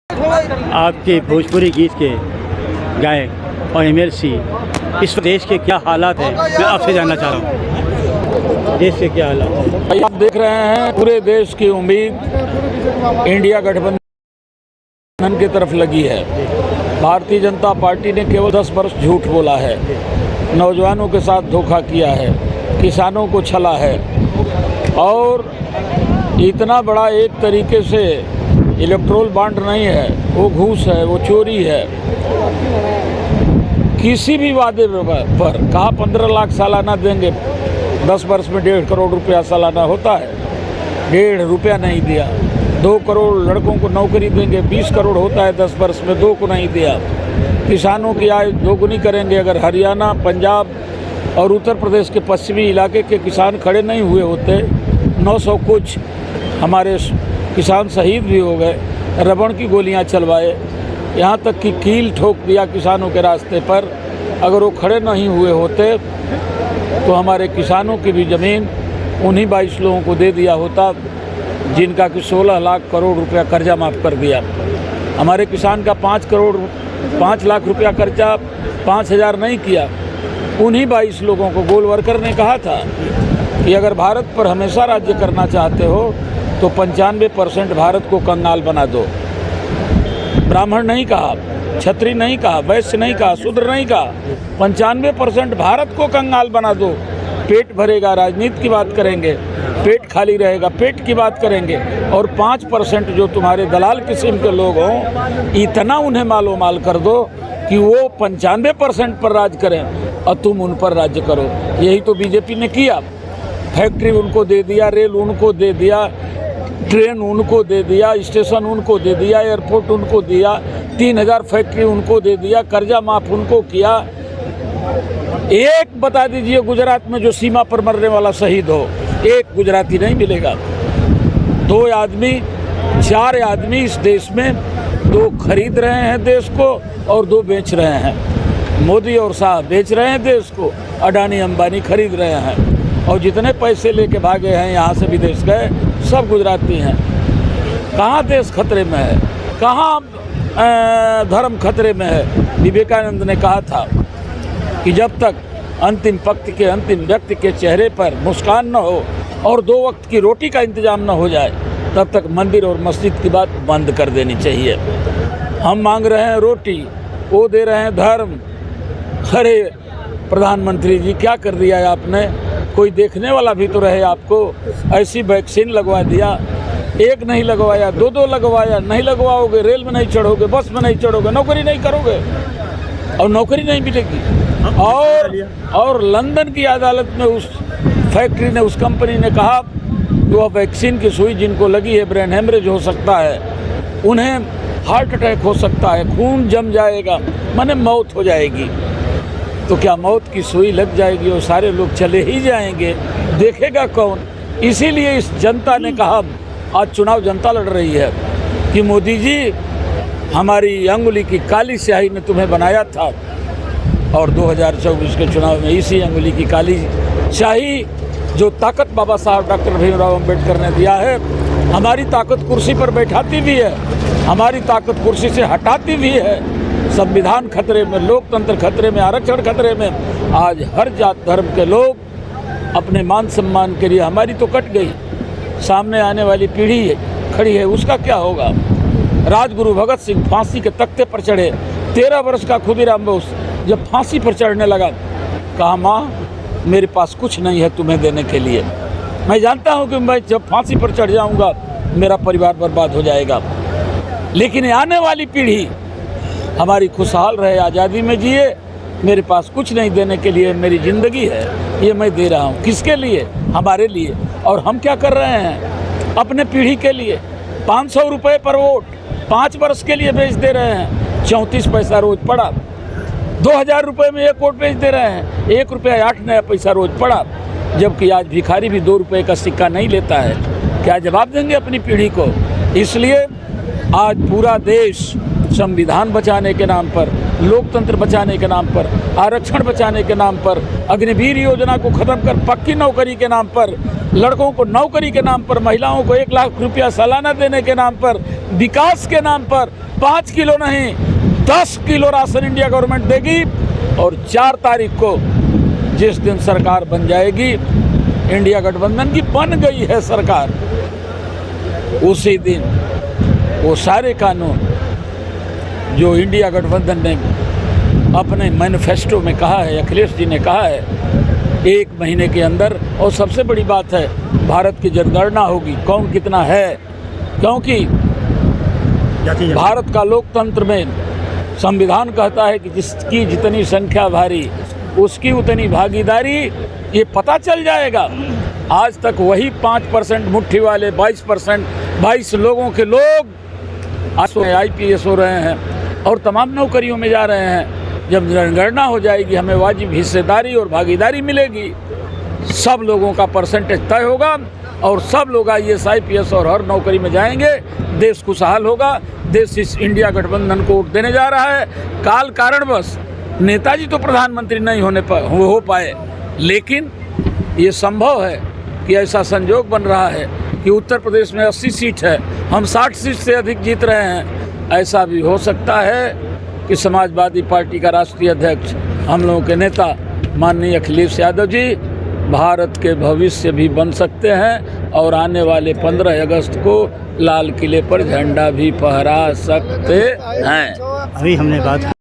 आपके भोजपुरी गीत के गायक और एमएलसी इस देश के क्या हालात हैं, मैं आपसे जानना चाह रहा हूँ। देश के क्या हालात हैं? आप देख रहे हैं पूरे देश की उम्मीद इंडिया गठबंधन की तरफ लगी है। भारतीय जनता पार्टी ने केवल 10 वर्ष झूठ बोला है, नौजवानों के साथ धोखा किया है, किसानों को छला है और इतना बड़ा एक तरीके से इलेक्ट्रोल बॉन्ड नहीं है, वो घूस है, वो चोरी है। किसी भी वादे पर कहा 15 लाख सालाना देंगे, 10 वर्ष में 1.5 करोड़ रुपया सालाना होता है, 1.5 रुपया नहीं दिया। 2 करोड़ लड़कों को नौकरी देंगे, 20 करोड़ होता है 10 वर्ष में, 2 को नहीं दिया। किसानों की आय दोगुनी करेंगे। अगर हरियाणा, पंजाब और उत्तर प्रदेश के पश्चिमी इलाके के किसान खड़े नहीं हुए होते, 900 कुछ हमारे किसान शहीद भी हो गए, रबड़ की गोलियां चलवाए, यहाँ तक कि कील ठोक दिया किसानों के रास्ते पर। अगर वो खड़े नहीं हुए होते तो हमारे किसानों की भी ज़मीन उन्हीं 22 लोगों को दे दिया होता जिनका कि 16 लाख करोड़ रुपया कर्जा माफ़ कर दिया। हमारे किसान का 5 लाख रुपया कर्जा 5,000 नहीं किया। उन्हीं 22 लोगों को गोलवरकर ने कहा था कि अगर भारत पर हमेशा राज्य करना चाहते हो तो 95% भारत को कंगाल बना दो। ब्राह्मण नहीं कहा, क्षत्रिय नहीं कहा, वैश्य नहीं कहा, शूद्र नहीं कहा, 95% भारत को कंगाल बना दो। पेट भरेगा, राजनीति की बात करेंगे, पेट खाली रहेगा, पेट की बात करेंगे, और 5% जो तुम्हारे दलाल किस्म के लोग हों, इतना उन्हें मालो माल कर दो कि वो 95% पर राज करें और तुम उन पर राज्य करो। यही तो बीजेपी ने किया। फैक्ट्री उनको दे दिया, रेल उनको दे दिया, ट्रेन उनको दे दिया, स्टेशन उनको दे दिया, एयरपोर्ट उनको दिया, 3000 फैक्ट्री उनको दे दिया, कर्जा माफ उनको किया। एक बता दीजिए गुजरात में जो सीमा पर मरने वाला शहीद हो, एक गुजराती नहीं मिलेगा। 2 आदमी 4 आदमी इस देश में, 2 खरीद रहे हैं देश को और 2 बेच रहे हैं। मोदी और शाह बेच रहे हैं देश को, अडानी अंबानी खरीद रहे हैं, और जितने पैसे लेके भागे हैं यहाँ से विदेश गए सब गुजराती हैं। कहाँ देश खतरे में है, कहाँ धर्म खतरे में है? विवेकानंद ने कहा था कि जब तक अंतिम पंक्ति के अंतिम व्यक्ति के चेहरे पर मुस्कान न हो और 2 वक्त की रोटी का इंतजाम न हो जाए, तब तक मंदिर और मस्जिद की बात बंद कर देनी चाहिए। हम मांग रहे हैं रोटी, वो दे रहे हैं धर्म। अरे प्रधानमंत्री जी, क्या कर दिया है आपने? कोई देखने वाला भी तो रहे आपको। ऐसी वैक्सीन लगवा दिया, 1 नहीं लगवाया, 2 लगवाया, नहीं लगवाओगे रेल में नहीं चढ़ोगे, बस में नहीं चढ़ोगे, नौकरी नहीं करोगे और नौकरी नहीं मिलेगी। और लंदन की अदालत में उस फैक्ट्री ने, उस कंपनी ने कहा कि वह वैक्सीन की सुई जिनको लगी है, ब्रेन हेमरेज हो सकता है, उन्हें हार्ट अटैक हो सकता है, खून जम जाएगा, माने मौत हो जाएगी। तो क्या मौत की सुई लग जाएगी और सारे लोग चले ही जाएंगे? देखेगा कौन? इसीलिए इस जनता ने कहा, आज चुनाव जनता लड़ रही है कि मोदी जी, हमारी अंगुली की काली स्याही ने तुम्हें बनाया था और 2024 के चुनाव में इसी अंगुली की काली स्याही जो ताकत बाबा साहब डॉक्टर भीमराव अम्बेडकर ने दिया है, हमारी ताकत कुर्सी पर बैठाती भी है, हमारी ताकत कुर्सी से हटाती भी है। संविधान खतरे में, लोकतंत्र खतरे में, आरक्षण खतरे में। आज हर जात धर्म के लोग अपने मान सम्मान के लिए, हमारी तो कट गई, सामने आने वाली पीढ़ी खड़ी है, उसका क्या होगा? राजगुरु भगत सिंह फांसी के तख्ते पर चढ़े, 13 वर्ष का खुदीराम बोस जब फांसी पर चढ़ने लगा, कहा माँ मेरे पास कुछ नहीं है तुम्हें देने के लिए, मैं जानता हूँ कि मैं जब फांसी पर चढ़ जाऊँगा मेरा परिवार बर्बाद हो जाएगा, लेकिन आने वाली पीढ़ी हमारी खुशहाल रहे, आज़ादी में जिए, मेरे पास कुछ नहीं देने के लिए मेरी ज़िंदगी है, ये मैं दे रहा हूँ। किसके लिए? हमारे लिए। और हम क्या कर रहे हैं? अपने पीढ़ी के लिए 500 रुपये पर वोट 5 वर्ष के लिए बेच दे रहे हैं, 34 पैसा रोज पड़ा। 2000 रुपये में 1 वोट बेच दे रहे हैं, 1 रुपया 8 नया पैसा रोज पड़ा, जबकि आज भिखारी भी 2 रुपये का सिक्का नहीं लेता है। क्या जवाब देंगे अपनी पीढ़ी को? इसलिए आज पूरा देश संविधान बचाने के नाम पर, लोकतंत्र बचाने के नाम पर, आरक्षण बचाने के नाम पर, अग्निवीर योजना को खत्म कर पक्की नौकरी के नाम पर लड़कों को नौकरी के नाम पर, महिलाओं को 1 लाख रुपया सालाना देने के नाम पर, विकास के नाम पर 5 किलो नहीं 10 किलो राशन इंडिया गवर्नमेंट देगी। और 4 तारीख को जिस दिन सरकार बन जाएगी, इंडिया गठबंधन की बन गई है सरकार, उसी दिन वो सारे कानून जो इंडिया गठबंधन ने अपने मैनिफेस्टो में कहा है, अखिलेश जी ने कहा है, 1 महीने के अंदर। और सबसे बड़ी बात है, भारत की जनगणना होगी, कौन कितना है, क्योंकि भारत का लोकतंत्र में संविधान कहता है कि जिसकी जितनी संख्या भारी उसकी उतनी भागीदारी, ये पता चल जाएगा। आज तक वही 5% मुट्ठी वाले 22% 22 लोगों के लोग आज IPS हो रहे हैं और तमाम नौकरियों में जा रहे हैं। जब जनगणना हो जाएगी, हमें वाजिब हिस्सेदारी और भागीदारी मिलेगी, सब लोगों का परसेंटेज तय होगा और सब लोग IAS IPS और हर नौकरी में जाएंगे, देश खुशहाल होगा। देश इस इंडिया गठबंधन को वोट देने जा रहा है। काल कारणवश नेताजी तो प्रधानमंत्री नहीं हो पाए, लेकिन ये संभव है कि ऐसा संजोग बन रहा है कि उत्तर प्रदेश में 80 सीट है, हम 60 सीट से अधिक जीत रहे हैं। ऐसा भी हो सकता है कि समाजवादी पार्टी का राष्ट्रीय अध्यक्ष, हम लोगों के नेता माननीय अखिलेश यादव जी भारत के भविष्य भी बन सकते हैं और आने वाले 15 अगस्त को लाल किले पर झंडा भी फहरा सकते हैं। अभी हमने बात